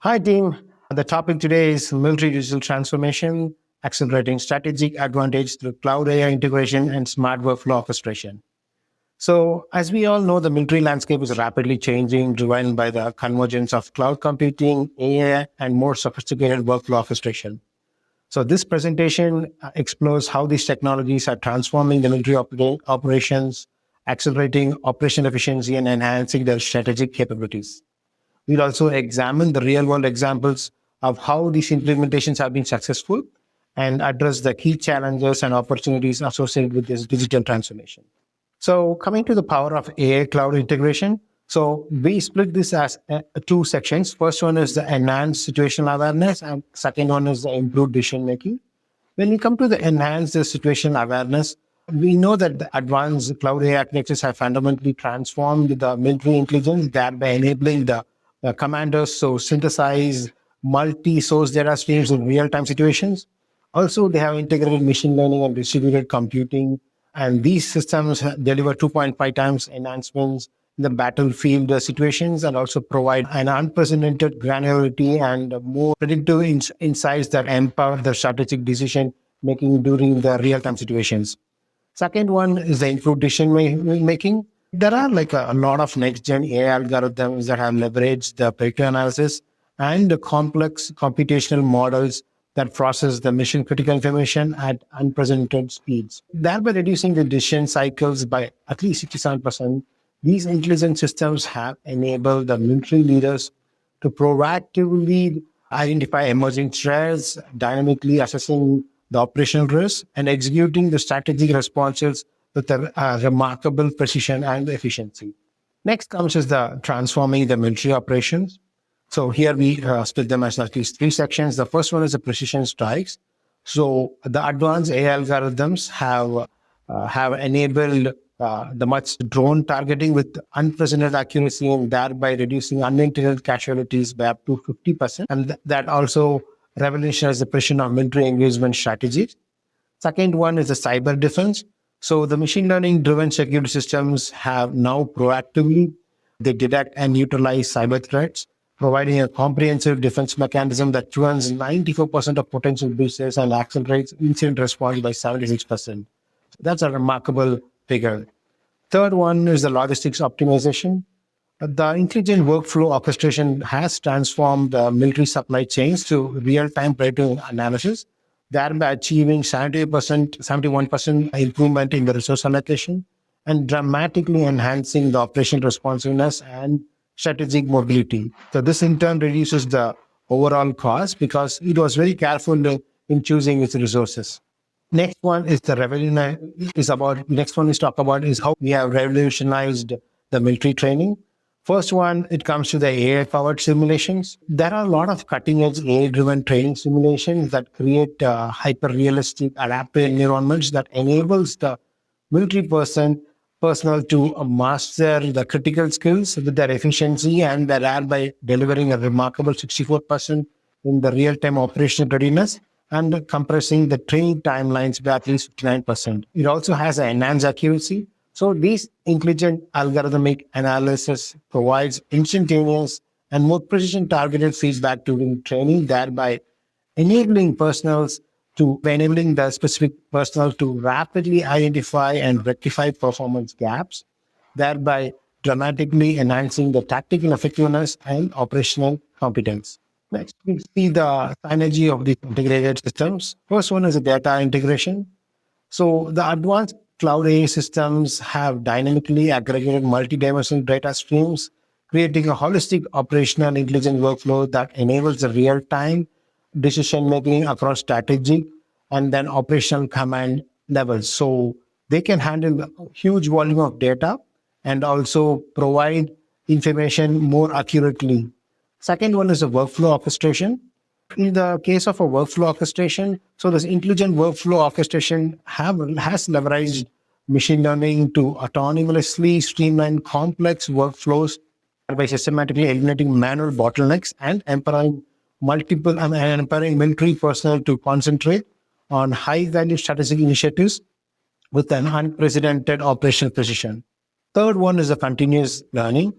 Hi, team. The topic today is military digital transformation, accelerating strategic advantage through cloud AI integration and smart workflow orchestration. So, as we all know, the military landscape is rapidly changing, driven by the convergence of cloud computing, AI, and more sophisticated workflow orchestration. So, this presentation explores how these technologies are transforming the military operations, accelerating operational efficiency, and enhancing their strategic capabilities. We'll also examine the real world examples of how these implementations have been successful and address the key challenges and opportunities associated with this digital transformation. So, coming to the power of AI cloud integration. So, we split this as two sections. First one is the enhanced situational awareness, and second one is the improved decision making. When we come to the enhanced situational awareness, we know that the advanced cloud AI architectures have fundamentally transformed the military intelligence, thereby enabling the commanders to synthesize multi-source data streams in real-time situations. Also, they have integrated machine learning and distributed computing, and these systems deliver 2.5 times enhancements in the battlefield situations and also provide an unprecedented granularity and more predictive insights that empower the strategic decision making during the real-time situations. Second one is the improved decision making. There are like a lot of next gen AI algorithms that have leveraged the predictive analysis and the complex computational models that process the mission critical information at unprecedented speeds, thereby reducing the decision cycles by at least 67%. These intelligent systems have enabled the military leaders to proactively identify emerging threats, dynamically assessing the operational risk, and executing the strategic responses with a remarkable precision and efficiency. Next comes is the transforming the military operations. So here we split them as at least three sections. The first one is the precision strikes. So the advanced AI algorithms have enabled the much drone targeting with unprecedented accuracy and thereby reducing unintended casualties by up to 50%. And that also revolutionized the precision of military engagement strategies. Second one is the cyber defense. So the machine learning driven security systems have now proactively they detect and neutralize cyber threats, providing a comprehensive defense mechanism that prevents 94% of potential breaches and accelerates incident response by 76%. That's a remarkable figure. Third one is the logistics optimization. The intelligent workflow orchestration has transformed the military supply chains to real-time predictive analysis, thereby achieving 71% improvement in the resource allocation and dramatically enhancing the operational responsiveness and strategic mobility. So this in turn reduces the overall cost because it was very careful in choosing its resources. Next one is the next one is talk about is how we have revolutionized the military training. First one, it comes to the AI powered simulations. There are a lot of cutting edge AI driven training simulations that create hyper realistic adaptive environments that enables the military personnel to master the critical skills with their efficiency and thereby delivering a remarkable 64% in the real time operational readiness and compressing the training timelines by at least 59%. It also has an enhanced accuracy. So these intelligent algorithmic analysis provides instantaneous and more precision targeted feedback during training, thereby enabling the specific personnel to rapidly identify and rectify performance gaps, thereby dramatically enhancing the tactical effectiveness and operational competence. Next, we see the synergy of the integrated systems. First one is the data integration. So the advanced cloud AI systems have dynamically aggregated multi-dimensional data streams, creating a holistic operational intelligence workflow that enables the real-time decision making across strategic and then operational command levels. So they can handle a huge volume of data and also provide information more accurately. Second one is a workflow orchestration. In the case of a workflow orchestration, so this intelligent workflow orchestration has leveraged machine learning to autonomously streamline complex workflows by systematically eliminating manual bottlenecks and empowering military personnel to concentrate on high-value strategic initiatives with an unprecedented operational precision. Third one is the continuous learning.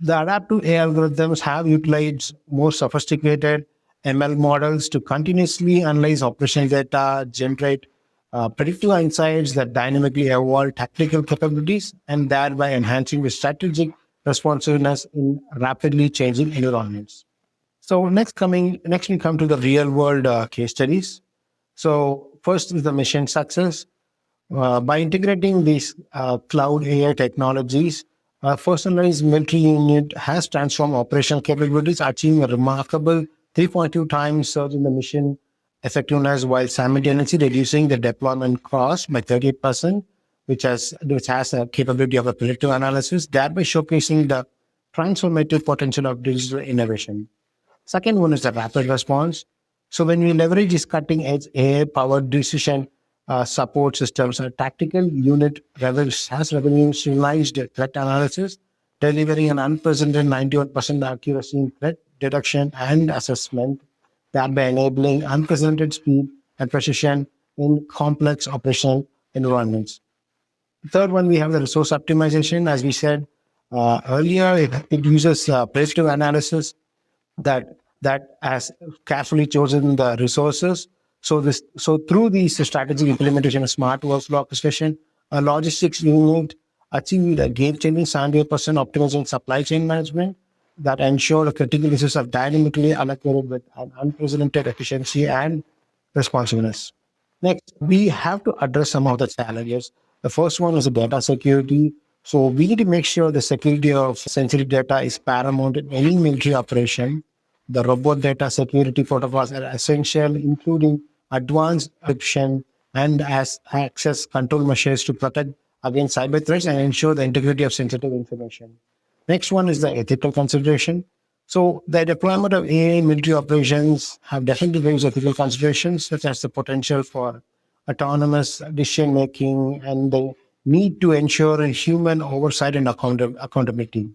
The adaptive AI algorithms have utilized more sophisticated ML models to continuously analyze operational data, generate predictive insights that dynamically evolve tactical capabilities, and thereby enhancing the strategic responsiveness in rapidly changing environments. So next we come to the real world case studies. So first is the mission success. By integrating these cloud AI technologies, a personalized military unit has transformed operational capabilities, achieving a remarkable 3.2 times surge in the mission effectiveness while simultaneously reducing the deployment cost by 38%, which has a capability of a predictive analysis, thereby showcasing the transformative potential of digital innovation. Second one is the rapid response. So when we leverage these cutting edge AI powered decision support systems, a tactical unit has revolutionized threat analysis, delivering an unprecedented 91% accuracy in threat detection and assessment, thereby enabling unprecedented speed and precision in complex operational environments. Third one, we have the resource optimization. As we said earlier, it uses predictive analysis that has carefully chosen the resources. So through these strategic implementation of smart workflow orchestration, a logistics unit achieved a game-changing 78% optimization supply chain management that ensure the critical resources are dynamically allocated with an unprecedented efficiency and responsiveness. Next, we have to address some of the challenges. The first one is the data security. So we need to make sure the security of sensitive data is paramount in any military operation. The robot data security protocols are essential, including advanced encryption and as access control measures to protect against cyber threats and ensure the integrity of sensitive information. Next one is the ethical consideration. So the deployment of AI in military operations have definitely raised ethical considerations, such as the potential for autonomous decision making and the need to ensure a human oversight and accountability.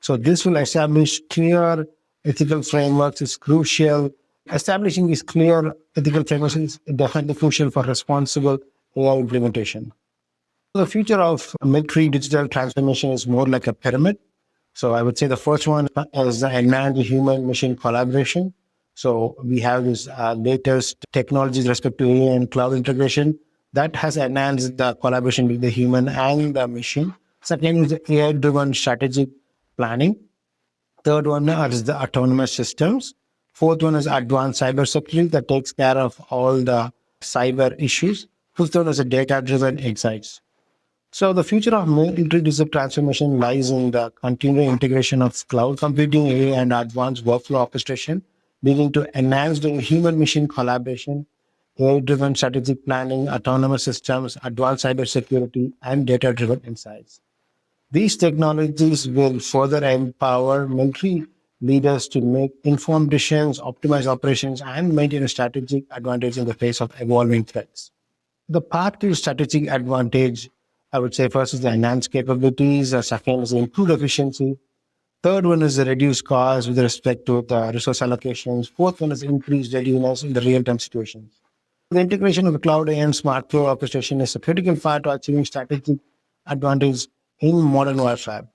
So this will establish clear ethical frameworks is crucial. Establishing these clear ethical frameworks is definitely crucial for responsible AI implementation. The future of military digital transformation is more like a pyramid. So I would say the first one is the enhanced human machine collaboration. So we have this latest technologies respect to AI and cloud integration that has enhanced the collaboration between the human and the machine. Second is the AI driven strategic planning. Third one is the autonomous systems. Fourth one is advanced cybersecurity that takes care of all the cyber issues. Fifth one is the data driven insights. So the future of military digital transformation lies in the continuing integration of cloud computing, AI, and advanced workflow orchestration, leading to enhanced human-machine collaboration, AI-driven strategic planning, autonomous systems, advanced cybersecurity, and data-driven insights. These technologies will further empower military leaders to make informed decisions, optimize operations, and maintain a strategic advantage in the face of evolving threats. The path to strategic advantage, I would say first is the enhanced capabilities, second is the improved efficiency, third one is the reduced cost with respect to the resource allocations, fourth one is increased readiness in the real-time situations. The integration of the cloud and smart flow orchestration is a critical part to achieving strategic advantage in modern warfare.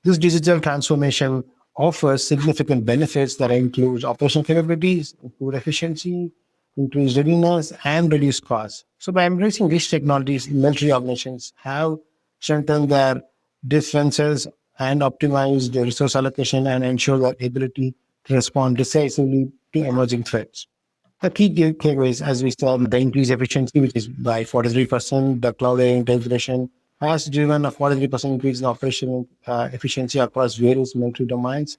This digital transformation offers significant benefits that include operational capabilities, improved efficiency, increased readiness, and reduced costs. So, by embracing these technologies, military organizations have strengthened their defenses and optimized their resource allocation and ensure their ability to respond decisively to emerging threats. The key takeaways, as we saw, the increased efficiency, which is by 43%, the cloud AI integration has driven a 43% increase in operational efficiency across various military domains.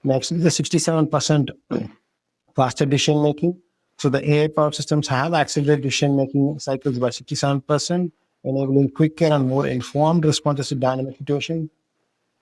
Next, the 67% faster decision making. So the AI powered systems have accelerated decision making cycles by 67%, enabling quicker and more informed responses to dynamic situations.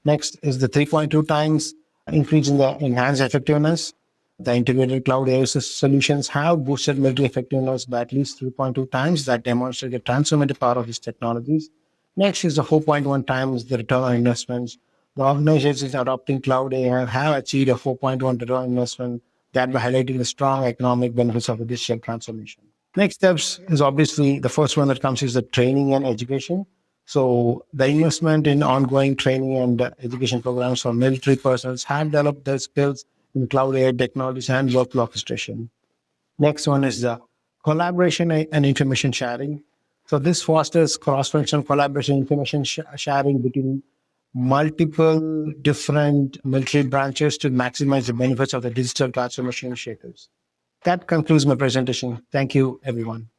Next is the 3.2 times increase in the enhanced effectiveness. The integrated cloud AI solutions have boosted military effectiveness by at least 3.2 times that demonstrate the transformative power of these technologies. Next is the 4.1 times the return on investments. The organizations adopting cloud AI have achieved a 4.1 return on investment, thereby highlighting the strong economic benefits of the digital transformation. Next steps is obviously the first one that comes is the training and education. So the investment in ongoing training and education programs for military personnel have developed their skills in cloud AI technologies and workflow orchestration. Next one is the collaboration and information sharing. So this fosters cross-functional collaboration, information sharing between multiple different military branches to maximize the benefits of the digital transformation initiatives. That concludes my presentation. Thank you, everyone.